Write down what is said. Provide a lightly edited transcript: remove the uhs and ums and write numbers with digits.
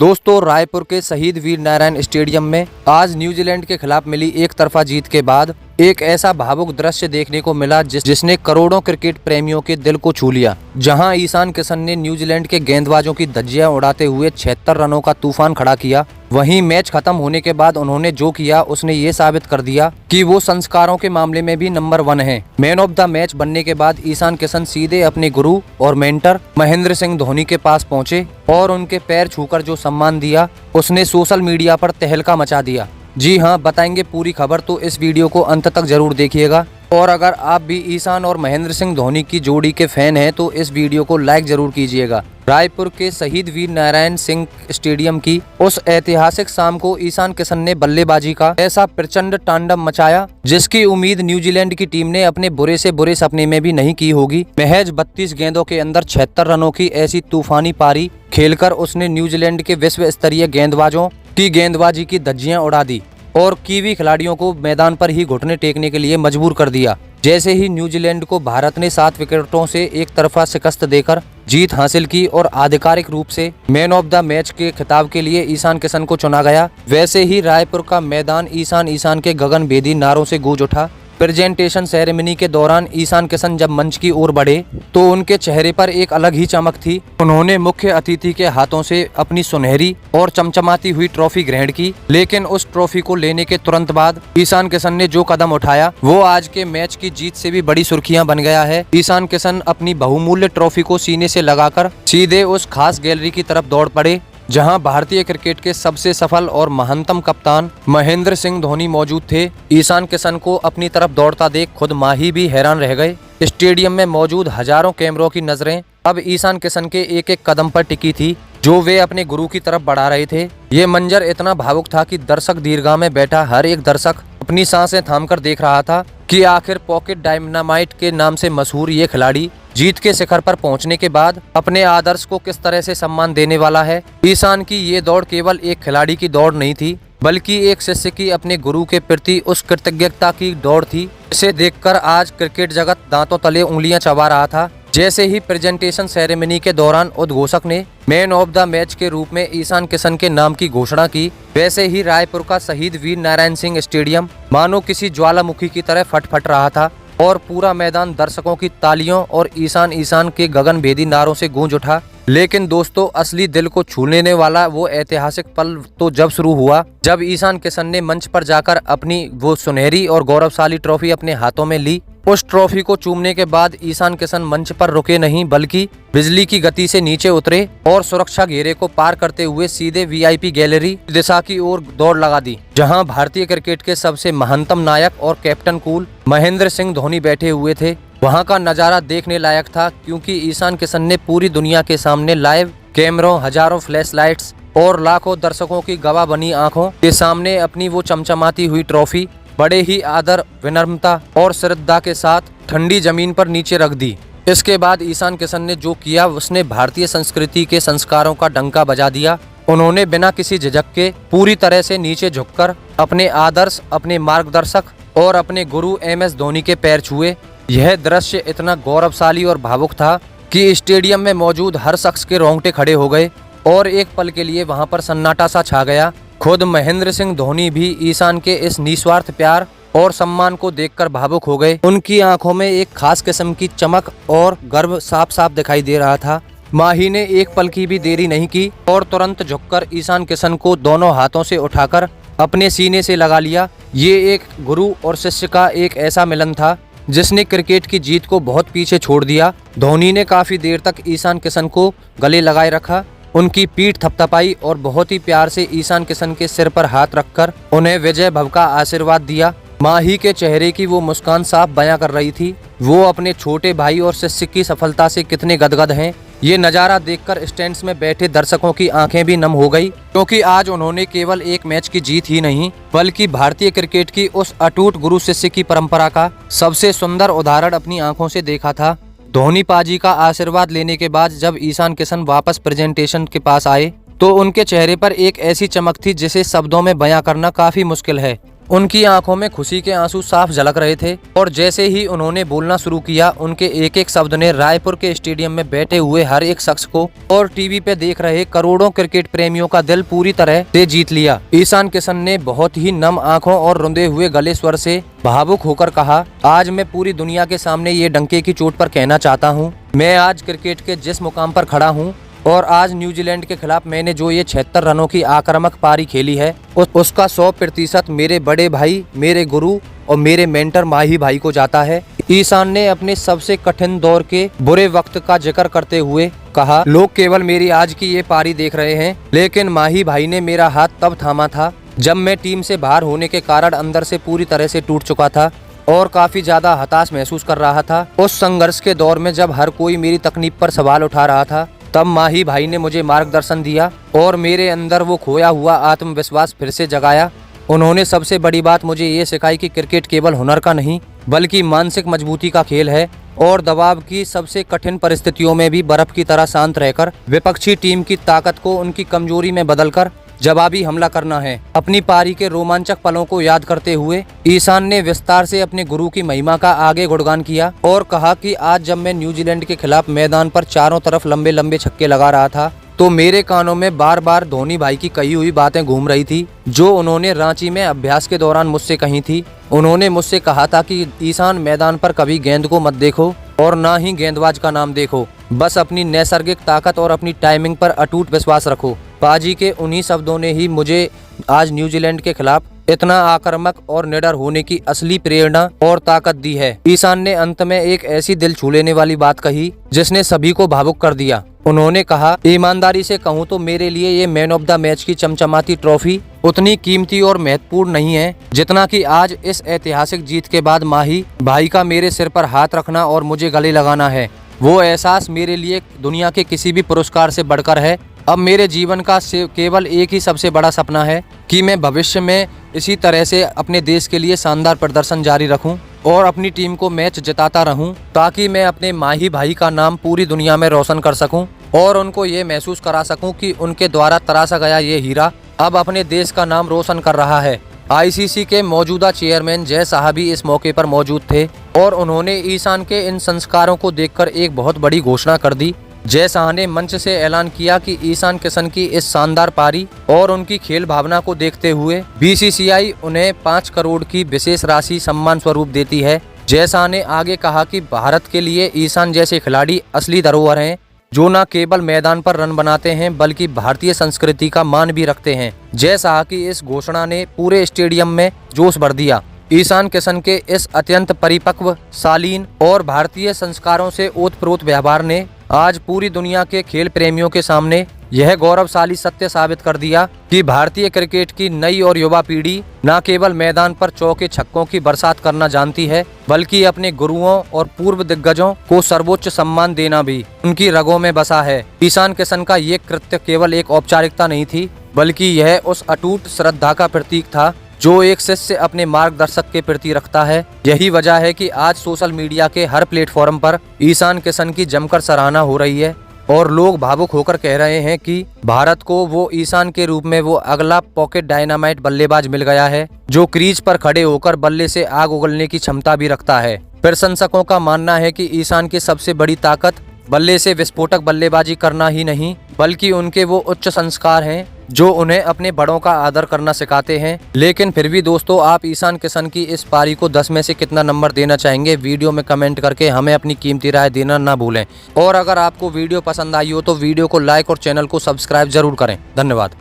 दोस्तों, रायपुर के शहीद वीर नारायण स्टेडियम में आज न्यूजीलैंड के खिलाफ मिली एक तरफा जीत के बाद एक ऐसा भावुक दृश्य देखने को मिला जिसने करोड़ों क्रिकेट प्रेमियों के दिल को छू लिया। जहां ईशान किशन ने न्यूजीलैंड के गेंदबाजों की धज्जियां उड़ाते हुए 76 रनों का तूफान खड़ा किया, वहीं मैच खत्म होने के बाद उन्होंने जो किया उसने ये साबित कर दिया कि वो संस्कारों के मामले में भी नंबर 1 है। मैन ऑफ द मैच बनने के बाद ईशान किशन सीधे अपने गुरु और मेंटर महेंद्र सिंह धोनी के पास पहुंचे और उनके पैर छूकर जो सम्मान दिया उसने सोशल मीडिया पर तहलका मचा दिया। जी हाँ, बताएंगे पूरी खबर, तो इस वीडियो को अंत तक जरूर देखिएगा। और अगर आप भी ईशान और महेंद्र सिंह धोनी की जोड़ी के फैन हैं तो इस वीडियो को लाइक जरूर कीजिएगा। रायपुर के शहीद वीर नारायण सिंह स्टेडियम की उस ऐतिहासिक शाम को ईशान किशन ने बल्लेबाजी का ऐसा प्रचंड तांडव मचाया जिसकी उम्मीद न्यूजीलैंड की टीम ने अपने बुरे से बुरे सपने में भी नहीं की होगी। महज 32 गेंदों के अंदर 76 रनों की ऐसी तूफानी पारी खेलकर उसने न्यूजीलैंड के विश्व स्तरीय गेंदबाजों की गेंदबाजी की धज्जियां उड़ा दी और कीवी खिलाड़ियों को मैदान पर ही घुटने टेकने के लिए मजबूर कर दिया। जैसे ही न्यूजीलैंड को भारत ने 7 विकेटों से एक तरफा शिकस्त देकर जीत हासिल की और आधिकारिक रूप से मैन ऑफ द मैच के खिताब के लिए ईशान किशन को चुना गया, वैसे ही रायपुर का मैदान ईशान ईशान के गगनभेदी नारों से गूंज उठा। प्रेजेंटेशन सेरेमनी के दौरान ईशान किशन जब मंच की ओर बढ़े तो उनके चेहरे पर एक अलग ही चमक थी। उन्होंने मुख्य अतिथि के हाथों से अपनी सुनहरी और चमचमाती हुई ट्रॉफी ग्रहण की, लेकिन उस ट्रॉफी को लेने के तुरंत बाद ईशान किशन ने जो कदम उठाया वो आज के मैच की जीत से भी बड़ी सुर्खियां बन गया है। ईशान किशन अपनी बहुमूल्य ट्रॉफी को सीने से लगाकर सीधे उस खास गैलरी की तरफ दौड़ पड़े जहां भारतीय क्रिकेट के सबसे सफल और महानतम कप्तान महेंद्र सिंह धोनी मौजूद थे। ईशान किशन को अपनी तरफ दौड़ता देख खुद माही भी हैरान रह गए। स्टेडियम में मौजूद हजारों कैमरों की नजरें अब ईशान किशन के एक एक कदम पर टिकी थी जो वे अपने गुरु की तरफ बढ़ा रहे थे। ये मंजर इतना भावुक था कि दर्शक दीर्घा में बैठा हर एक दर्शक अपनी सांसें थामकर देख रहा था कि आखिर पॉकेट डायनामाइट के नाम से मशहूर ये खिलाड़ी जीत के शिखर पर पहुंचने के बाद अपने आदर्श को किस तरह से सम्मान देने वाला है। ईशान की ये दौड़ केवल एक खिलाड़ी की दौड़ नहीं थी बल्कि एक शिष्य की अपने गुरु के प्रति उस कृतज्ञता की दौड़ थी। इसे देखकर आज क्रिकेट जगत दांतों तले उंगलियां चबा रहा था। जैसे ही प्रेजेंटेशन सेरेमनी के दौरान उद्घोषक ने मैन ऑफ द मैच के रूप में ईशान किशन के नाम की घोषणा की, वैसे ही रायपुर का शहीद वीर नारायण सिंह स्टेडियम मानो किसी ज्वालामुखी की तरह फट रहा था और पूरा मैदान दर्शकों की तालियों और ईशान ईशान के गगनभेदी नारों से गूंज उठा। लेकिन दोस्तों, असली दिल को छूने वाला वो ऐतिहासिक पल तो जब शुरू हुआ जब ईशान किशन ने मंच पर जाकर अपनी वो सुनहरी और गौरवशाली ट्रॉफी अपने हाथों में ली। उस ट्रॉफी को चूमने के बाद ईशान किशन मंच पर रुके नहीं बल्कि बिजली की गति से नीचे उतरे और सुरक्षा घेरे को पार करते हुए सीधे वीआईपी गैलरी दिशा की ओर दौड़ लगा दी, जहां भारतीय क्रिकेट के सबसे महानतम नायक और कैप्टन कूल महेंद्र सिंह धोनी बैठे हुए थे। वहां का नजारा देखने लायक था क्योंकि ईशान किशन ने पूरी दुनिया के सामने लाइव कैमरों, हजारों फ्लैश लाइट्स और लाखों दर्शकों की गवाह बनी आंखों के सामने अपनी वो चमचमाती हुई ट्रॉफी बड़े ही आदर, विनम्रता और श्रद्धा के साथ ठंडी जमीन पर नीचे रख दी। इसके बाद ईशान किशन ने जो किया उसने भारतीय संस्कृति के संस्कारों का डंका बजा दिया। उन्होंने बिना किसी झिझक के पूरी तरह से नीचे झुककर अपने आदर्श, अपने मार्गदर्शक और अपने गुरु MS धोनी के पैर छुए। यह दृश्य इतना गौरवशाली और भावुक था कि स्टेडियम में मौजूद हर शख्स के रोंगटे खड़े हो गए और एक पल के लिए वहां पर सन्नाटा सा छा गया। खुद महेंद्र सिंह धोनी भी ईशान के इस निस्वार्थ प्यार और सम्मान को देखकर भावुक हो गए। उनकी आंखों में एक खास किस्म की चमक और गर्व साफ साफ दिखाई दे रहा था। माही ने एक पल की भी देरी नहीं की और तुरंत झुककर ईशान किशन को दोनों हाथों से उठाकर अपने सीने से लगा लिया। ये एक गुरु और शिष्य का एक ऐसा मिलन था जिसने क्रिकेट की जीत को बहुत पीछे छोड़ दिया। धोनी ने काफी देर तक ईशान किशन को गले लगाए रखा, उनकी पीठ थपथपाई और बहुत ही प्यार से ईशान किशन के सिर पर हाथ रखकर उन्हें विजय भव का आशीर्वाद दिया। माही के चेहरे की वो मुस्कान साफ बयां कर रही थी वो अपने छोटे भाई और शिष्य की सफलता से कितने गदगद हैं। ये नज़ारा देखकर स्टैंड्स में बैठे दर्शकों की आंखें भी नम हो गई क्योंकि आज उन्होंने केवल एक मैच की जीत ही नहीं बल्कि भारतीय क्रिकेट की उस अटूट गुरु शिष्य की परंपरा का सबसे सुंदर उदाहरण अपनी आंखों से देखा था। धोनी पाजी का आशीर्वाद लेने के बाद जब ईशान किशन वापस प्रेजेंटेशन के पास आए तो उनके चेहरे पर एक ऐसी चमक थी जिसे शब्दों में बयां करना काफी मुश्किल है। उनकी आंखों में खुशी के आंसू साफ झलक रहे थे और जैसे ही उन्होंने बोलना शुरू किया, उनके एक एक शब्द ने रायपुर के स्टेडियम में बैठे हुए हर एक शख्स को और टीवी पे देख रहे करोड़ों क्रिकेट प्रेमियों का दिल पूरी तरह से जीत लिया। ईशान किशन ने बहुत ही नम आंखों और रुंधे हुए गले स्वर से भावुक होकर कहा, आज मैं पूरी दुनिया के सामने ये डंके की चोट पर कहना चाहता हूँ, मैं आज क्रिकेट के जिस मुकाम पर खड़ा हूँ और आज न्यूजीलैंड के खिलाफ मैंने जो ये 76 रनों की आक्रामक पारी खेली है, उसका 100% मेरे बड़े भाई, मेरे गुरु और मेरे मेंटर माही भाई को जाता है। ईशान ने अपने सबसे कठिन दौर के बुरे वक्त का जिक्र करते हुए कहा, लोग केवल मेरी आज की ये पारी देख रहे हैं, लेकिन माही भाई ने मेरा हाथ तब थामा था जब मैं टीम से बाहर होने के कारण अंदर से पूरी तरह से टूट चुका था और काफी ज्यादा हताश महसूस कर रहा था। उस संघर्ष के दौर में जब हर कोई मेरी तकनीक पर सवाल उठा रहा था, तब माही भाई ने मुझे मार्गदर्शन दिया और मेरे अंदर वो खोया हुआ आत्मविश्वास फिर से जगाया। उन्होंने सबसे बड़ी बात मुझे ये सिखाई कि क्रिकेट केवल हुनर का नहीं बल्कि मानसिक मजबूती का खेल है और दबाव की सबसे कठिन परिस्थितियों में भी बर्फ की तरह शांत रहकर विपक्षी टीम की ताकत को उनकी कमजोरी में बदलकर जवाबी हमला करना है। अपनी पारी के रोमांचक पलों को याद करते हुए ईशान ने विस्तार से अपने गुरु की महिमा का आगे गुणगान किया और कहा कि आज जब मैं न्यूजीलैंड के खिलाफ मैदान पर चारों तरफ लंबे लंबे छक्के लगा रहा था, तो मेरे कानों में बार बार धोनी भाई की कही हुई बातें घूम रही थी, जो उन्होंने रांची में अभ्यास के दौरान मुझसे कही थी। उन्होंने मुझसे कहा था कि ईशान, मैदान पर कभी गेंद को मत देखो और ना ही गेंदबाज का नाम देखो, बस अपनी नैसर्गिक ताकत और अपनी टाइमिंग पर अटूट विश्वास रखो। पाजी के उन्हीं शब्दों ने ही मुझे आज न्यूजीलैंड के खिलाफ इतना आक्रामक और निडर होने की असली प्रेरणा और ताकत दी है। ईशान ने अंत में एक ऐसी दिल छू लेने वाली बात कही जिसने सभी को भावुक कर दिया। उन्होंने कहा, ईमानदारी से कहूँ तो मेरे लिए ये मैन ऑफ द मैच की चमचमाती ट्रॉफी उतनी कीमती और महत्वपूर्ण नहीं है जितना कि आज इस ऐतिहासिक जीत के बाद माही भाई का मेरे सिर पर हाथ रखना और मुझे गले लगाना है। वो एहसास मेरे लिए दुनिया के किसी भी पुरस्कार से बढ़कर है। अब मेरे जीवन का केवल एक ही सबसे बड़ा सपना है कि मैं भविष्य में इसी तरह से अपने देश के लिए शानदार प्रदर्शन जारी रखूं और अपनी टीम को मैच जिताता रहूं, ताकि मैं अपने माही भाई का नाम पूरी दुनिया में रोशन कर सकूं और उनको ये महसूस करा सकूं कि उनके द्वारा तराशा गया ये हीरा अब अपने देश का नाम रोशन कर रहा है। आईसीसी के मौजूदा चेयरमैन जय शाह भी इस मौके पर मौजूद थे और उन्होंने ईशान के इन संस्कारों को देखकर एक बहुत बड़ी घोषणा कर दी। जय शाह ने मंच से ऐलान किया कि ईशान किशन की इस शानदार पारी और उनकी खेल भावना को देखते हुए बीसीसीआई उन्हें 5 करोड़ की विशेष राशि सम्मान स्वरूप देती है। जय शाह ने आगे कहा कि भारत के लिए ईशान जैसे खिलाड़ी असली धरोहर हैं, जो न केवल मैदान पर रन बनाते हैं बल्कि भारतीय संस्कृति का मान भी रखते हैं। जय शाह की इस घोषणा ने पूरे स्टेडियम में जोश भर दिया। ईशान किशन के इस अत्यंत परिपक्व, शालीन और भारतीय संस्कारों से ओतप्रोत व्यवहार ने आज पूरी दुनिया के खेल प्रेमियों के सामने यह गौरवशाली सत्य साबित कर दिया कि भारतीय क्रिकेट की नई और युवा पीढ़ी न केवल मैदान पर चौके छक्कों की बरसात करना जानती है, बल्कि अपने गुरुओं और पूर्व दिग्गजों को सर्वोच्च सम्मान देना भी उनकी रगों में बसा है। ईशान किशन का ये कृत्य केवल एक औपचारिकता नहीं थी, बल्कि यह उस अटूट श्रद्धा का प्रतीक था जो एक शिष्य अपने मार्गदर्शक के प्रति रखता है। यही वजह है कि आज सोशल मीडिया के हर प्लेटफॉर्म पर ईशान किशन की जमकर सराहना हो रही है और लोग भावुक होकर कह रहे हैं कि भारत को वो ईशान के रूप में वो अगला पॉकेट डायनामाइट बल्लेबाज मिल गया है, जो क्रीज पर खड़े होकर बल्ले से आग उगलने की क्षमता भी रखता है। प्रशंसकों का मानना है कि ईशान की सबसे बड़ी ताकत बल्ले से विस्फोटक बल्लेबाजी करना ही नहीं, बल्कि उनके वो उच्च संस्कार हैं जो उन्हें अपने बड़ों का आदर करना सिखाते हैं। लेकिन फिर भी दोस्तों, आप ईशान किशन की इस पारी को 10 में से कितना नंबर देना चाहेंगे, वीडियो में कमेंट करके हमें अपनी कीमती राय देना ना भूलें। और अगर आपको वीडियो पसंद आई हो तो वीडियो को लाइक और चैनल को सब्सक्राइब जरूर करें। धन्यवाद।